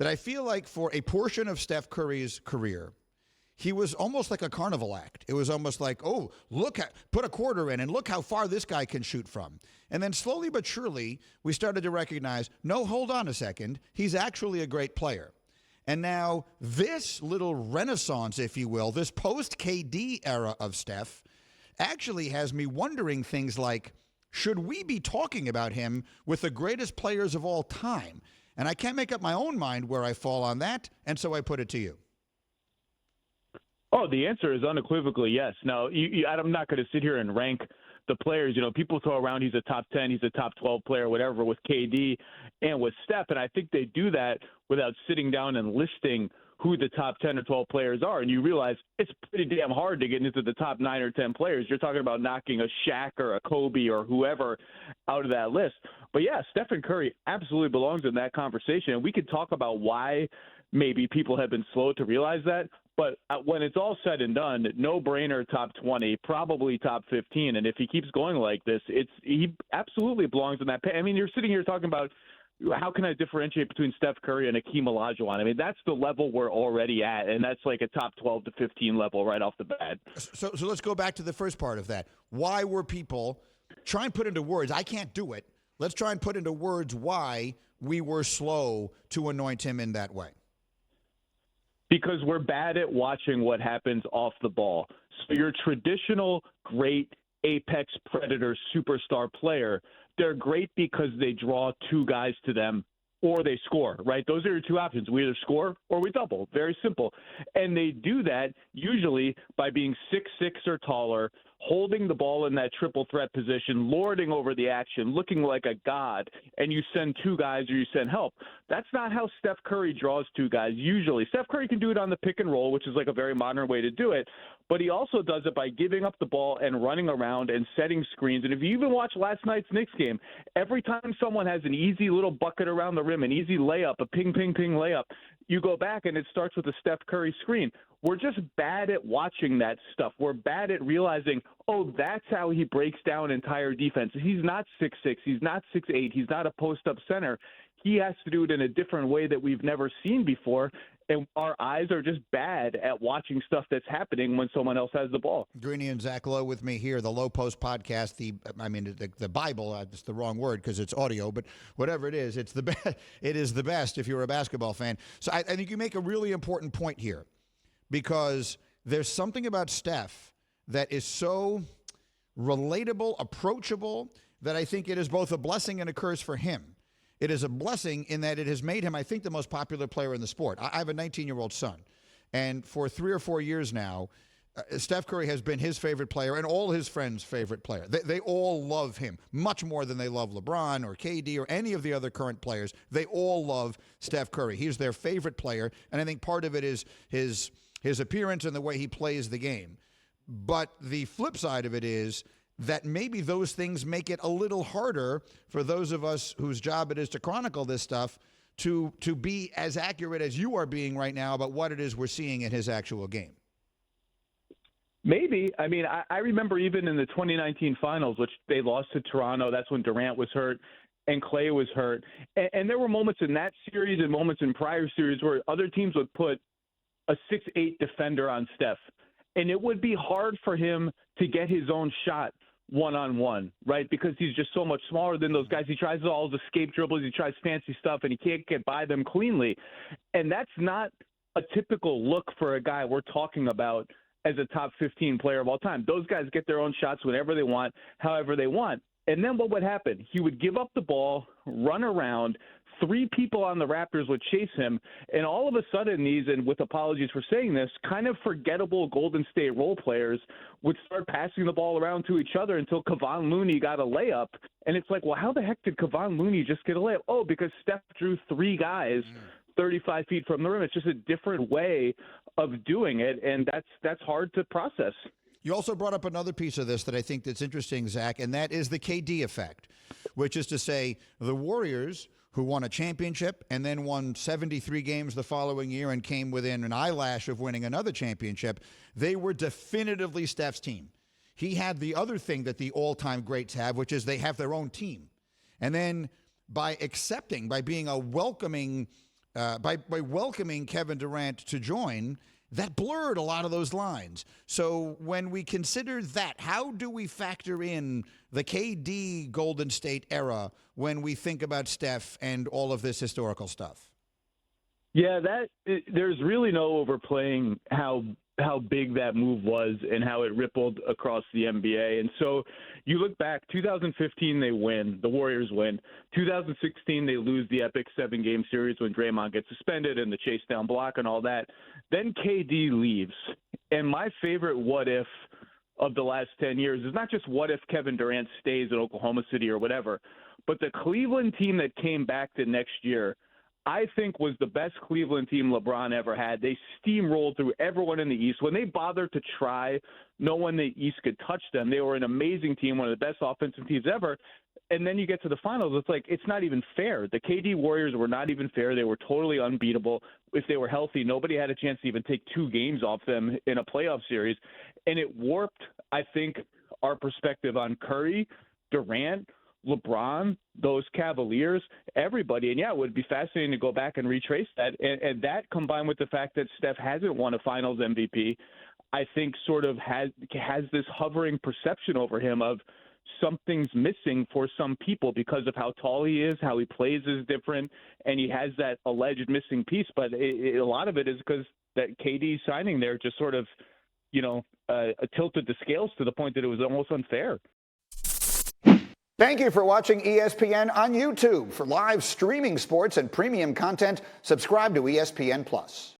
that I feel like for a portion of Steph Curry's career, he was almost like a carnival act. It was almost like, oh, put a quarter in and look how far this guy can shoot from. And then slowly but surely, we started to recognize, no, hold on a second, he's actually a great player. And now this little renaissance, if you will, this post-KD era of Steph actually has me wondering things like, should we be talking about him with the greatest players of all time? And I can't make up my own mind where I fall on that, and so I put it to you. Oh, the answer is unequivocally yes. Now, I'm not going to sit here and rank the players. You know, people throw around he's a top 10, he's a top 12 player, whatever, with KD and with Steph, and I think they do that without sitting down and listing who the top 10 or 12 players are. And you realize it's pretty damn hard to get into the top 9 or 10 players. You're talking about knocking a Shaq or a Kobe or whoever out of that list. But, yeah, Stephen Curry absolutely belongs in that conversation. And we could talk about why maybe people have been slow to realize that. But when it's all said and done, no-brainer top 20, probably top 15. And if he keeps going like this, he absolutely belongs in that. I mean, you're sitting here talking about how can I differentiate between Steph Curry and Hakeem Olajuwon? I mean, that's the level we're already at, and that's like a top 12 to 15 level right off the bat. So let's go back to the first part of that. Why were people try and put into words? I can't do it. Let's try and put into words why we were slow to anoint him in that way. Because we're bad at watching what happens off the ball. So your traditional great apex predator superstar player, they're great because they draw two guys to them or they score, right? Those are your two options. We either score or we double. Very simple. And they do that usually by being 6'6" or taller, holding the ball in that triple threat position, lording over the action, looking like a god, and you send two guys or you send help. That's not how Steph Curry draws two guys usually. Steph Curry can do it on the pick and roll, which is like a very modern way to do it, but he also does it by giving up the ball and running around and setting screens. And if you even watch last night's Knicks game, every time someone has an easy little bucket around the rim, an easy layup, a ping, ping, ping layup, you go back and it starts with a Steph Curry screen. We're just bad at watching that stuff. We're bad at realizing, oh, that's how he breaks down entire defenses. He's not 6'6", he's not 6'8", he's not a post-up center. He has to do it in a different way that we've never seen before, and our eyes are just bad at watching stuff that's happening when someone else has the ball. Greeny and Zach Lowe with me here, the Lowe Post podcast, the Bible, it's the wrong word because it's audio, but whatever it is, it is the best if you're a basketball fan. So I think you make a really important point here, because there's something about Steph that is so relatable, approachable, that I think it is both a blessing and a curse for him. It is a blessing in that it has made him, I think, the most popular player in the sport. I have a 19-year-old son, and for 3 or 4 years now, Steph Curry has been his favorite player and all his friends' favorite player. They all love him much more than they love LeBron or KD or any of the other current players. They all love Steph Curry. He's their favorite player, and I think part of it is his appearance and the way he plays the game. But the flip side of it is that maybe those things make it a little harder for those of us whose job it is to chronicle this stuff to be as accurate as you are being right now about what it is we're seeing in his actual game. Maybe. I mean, I remember even in the 2019 finals, which they lost to Toronto, that's when Durant was hurt and Clay was hurt. And there were moments in that series and moments in prior series where other teams would put a 6'8" defender on Steph, and it would be hard for him to get his own shot one-on-one, right? Because he's just so much smaller than those guys. He tries all his escape dribbles, he tries fancy stuff, and he can't get by them cleanly. And that's not a typical look for a guy we're talking about as a top 15 player of all time. Those guys get their own shots whenever they want, however they want. And then what would happen? He would give up the ball, run around, 3 people on the Raptors would chase him, and all of a sudden these, and with apologies for saying this, kind of forgettable Golden State role players would start passing the ball around to each other until Kevon Looney got a layup. And it's like, well, how the heck did Kevon Looney just get a layup? Oh, because Steph drew 3 guys 35 feet from the rim. It's just a different way of doing it, and that's hard to process. You also brought up another piece of this that I think that's interesting, Zach, and that is the KD effect, which is to say the Warriors, who won a championship and then won 73 games the following year and came within an eyelash of winning another championship, they were definitively Steph's team. He had the other thing that the all-time greats have, which is they have their own team. And then by being a welcoming by welcoming Kevin Durant to join, that blurred a lot of those lines. So when we consider that, how do we factor in the KD Golden State era when we think about Steph and all of this historical stuff? Yeah, there's really no overplaying how big that move was and how it rippled across the NBA. And so you look back, 2015 they win, the Warriors win. 2016 they lose the epic 7-game series when Draymond gets suspended and the chase down block and all that. Then KD leaves. And my favorite what if of the last 10 years is not just what if Kevin Durant stays in Oklahoma City or whatever, but the Cleveland team that came back the next year, I think, was the best Cleveland team LeBron ever had. They steamrolled through everyone in the East. When they bothered to try, no one in the East could touch them. They were an amazing team, one of the best offensive teams ever. And then you get to the finals, it's like it's not even fair. The KD Warriors were not even fair. They were totally unbeatable. If they were healthy, nobody had a chance to even take 2 games off them in a playoff series. And it warped, I think, our perspective on Curry, Durant, LeBron, those Cavaliers, everybody. And, yeah, it would be fascinating to go back and retrace that. And that combined with the fact that Steph hasn't won a finals MVP, I think sort of has this hovering perception over him of something's missing for some people because of how tall he is, how he plays is different, and he has that alleged missing piece. But a lot of it is because that KD signing there just sort of, tilted the scales to the point that it was almost unfair. Thank you for watching ESPN on YouTube. For live streaming sports and premium content, subscribe to ESPN+.